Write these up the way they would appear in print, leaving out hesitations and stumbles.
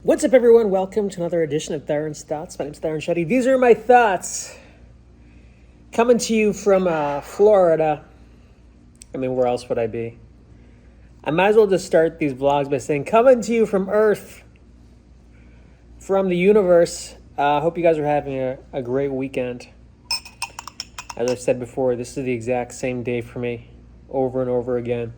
What's up, everyone? Welcome to another edition of Tarun's Thoughts. My name's Tarun Shetty. These are my thoughts coming to you from Florida. I mean, where else would I be? I might as well just start these vlogs by saying, coming to you from Earth, from the universe. Hope you guys are having a great weekend. As I've said before, this is the exact same day for me, over and over again.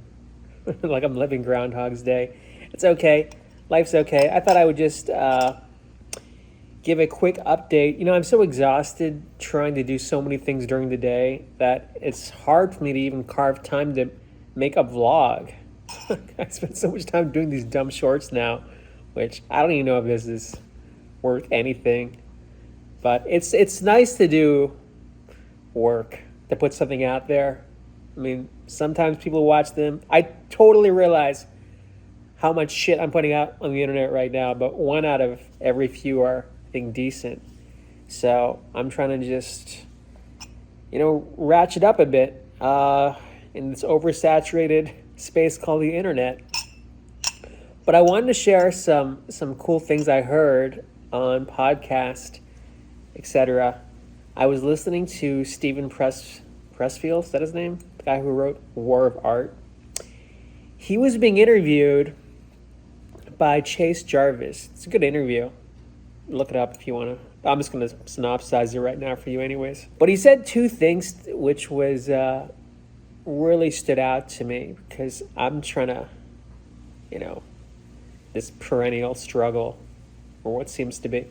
Like I'm living Groundhog's Day. It's okay. Life's okay. I thought I would just give a quick update. You know, I'm so exhausted trying to do so many things during the day that it's hard for me to even carve time to make a vlog. I spend so much time doing these dumb shorts now, which I don't even know if this is worth anything. But it's nice to do work, to put something out there. I mean, sometimes people watch them. I totally realize how much shit I'm putting out on the internet right now, but one out of every few are, I think, decent. So I'm trying to just, ratchet up a bit in this oversaturated space called the internet. But I wanted to share some cool things I heard on podcast, etc. I was listening to Steven Pressfield, is that his name? The guy who wrote War of Art. He was being interviewed by Chase Jarvis. It's a good interview. Look it up if you want to. I'm just going to synopsize it right now for you anyways. But he said two things which was really stood out to me because I'm trying to, this perennial struggle, or what seems to be.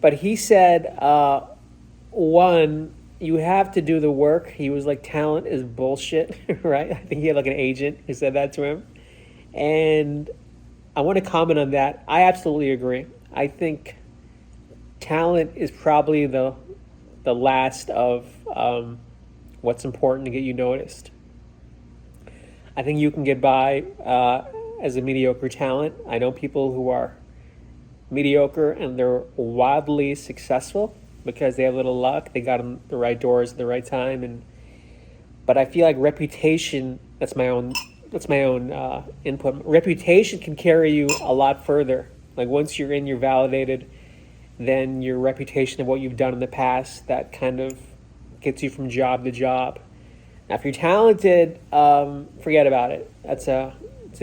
But he said, one, you have to do the work. He was like, talent is bullshit, right? I think he had like an agent who said that to him. And I want to comment on that. I absolutely agree. I think talent is probably the last of what's important to get you noticed. I think you can get by as a mediocre talent. I know people who are mediocre and they're wildly successful because they have a little luck. They got in the right doors at the right time. But I feel like reputation, that's my own input. Reputation can carry you a lot further. Like once you're in, you're validated, then your reputation of what you've done in the past, that kind of gets you from job to job. Now, if you're talented, forget about it. It's a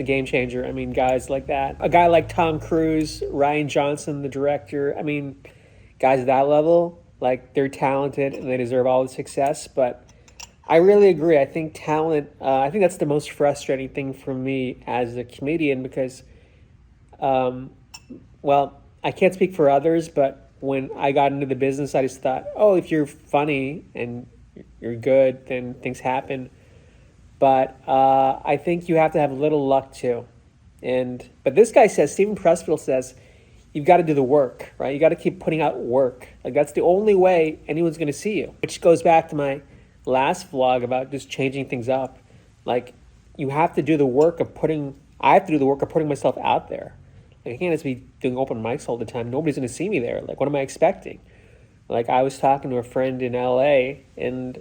game changer. I mean, guys like that. A guy like Tom Cruise, Rian Johnson, the director. I mean, guys at that level, like they're talented and they deserve all the success, but I really agree. I think talent, I think that's the most frustrating thing for me as a comedian because, I can't speak for others, but when I got into the business, I just thought, if you're funny and you're good, then things happen. But I think you have to have a little luck too. But this guy says, Steven Pressfield says, you've got to do the work, right? You got to keep putting out work. Like that's the only way anyone's going to see you, which goes back to my last vlog about just changing things up. Like you have to do the work of I have to do the work of putting myself out there. Like I can't just be doing open mics all the time. Nobody's going to see me there. Like what am I expecting? Like I was talking to a friend in LA and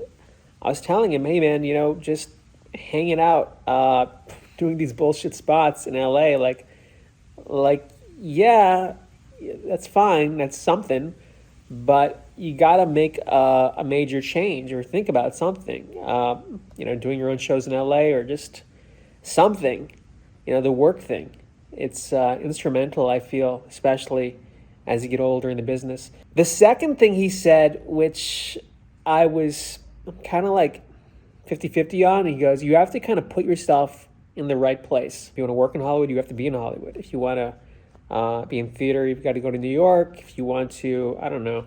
I was telling him, hey man, just hanging out, doing these bullshit spots in LA. Like, yeah, that's fine. That's something, but you got to make a major change or think about something, doing your own shows in LA or just something, the work thing. It's instrumental, I feel, especially as you get older in the business. The second thing he said, which I was kind of like 50-50 on, he goes, you have to kind of put yourself in the right place. If you want to work in Hollywood, you have to be in Hollywood. If you want to be in theater, you've got to go to New York. If you want to, I don't know,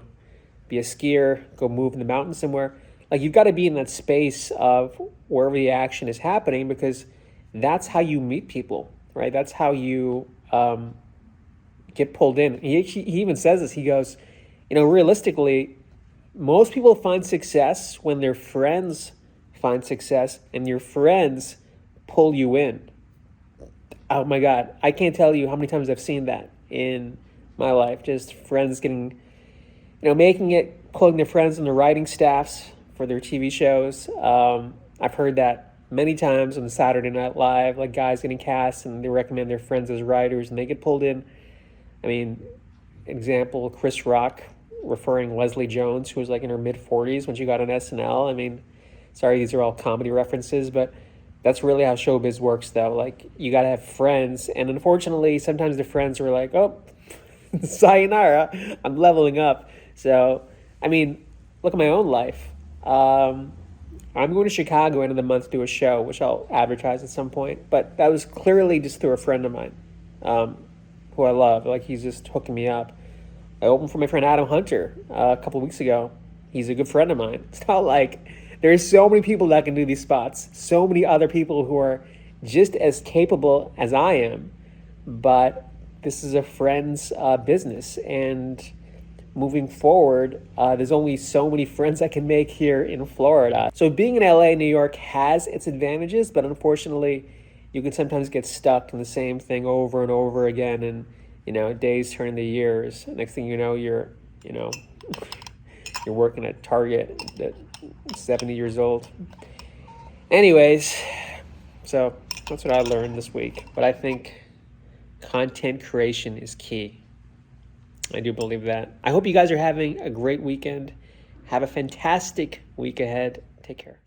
be a skier, go move in the mountains somewhere. Like you've got to be in that space of wherever the action is happening because that's how you meet people, right? That's how you get pulled in. He even says this. He goes, realistically, most people find success when their friends find success and your friends pull you in. Oh my God. I can't tell you how many times I've seen that in my life. Just friends getting, making it, pulling their friends in the writing staffs for their TV shows. I've heard that many times on Saturday Night Live, like guys getting cast and they recommend their friends as writers and they get pulled in. I mean, example, Chris Rock referring Leslie Jones, who was like in her mid-40s when she got on SNL. I mean, sorry, these are all comedy references, but that's really how showbiz works, though. Like, you got to have friends. And unfortunately, sometimes the friends are like, oh, sayonara, I'm leveling up. So, I mean, look at my own life. I'm going to Chicago end of the month to do a show, which I'll advertise at some point. But that was clearly just through a friend of mine, who I love. Like, he's just hooking me up. I opened for my friend Adam Hunter a couple weeks ago. He's a good friend of mine. It's not like there's so many people that can do these spots. So many other people who are just as capable as I am. But this is a friend's business. And moving forward, there's only so many friends I can make here in Florida. So being in LA, New York has its advantages, but unfortunately, you can sometimes get stuck in the same thing over and over again, and days turn into years. Next thing you know, you're working at Target at 70 years old. Anyways, so that's what I learned this week. But I think content creation is key. I do believe that. I hope you guys are having a great weekend. Have a fantastic week ahead. Take care.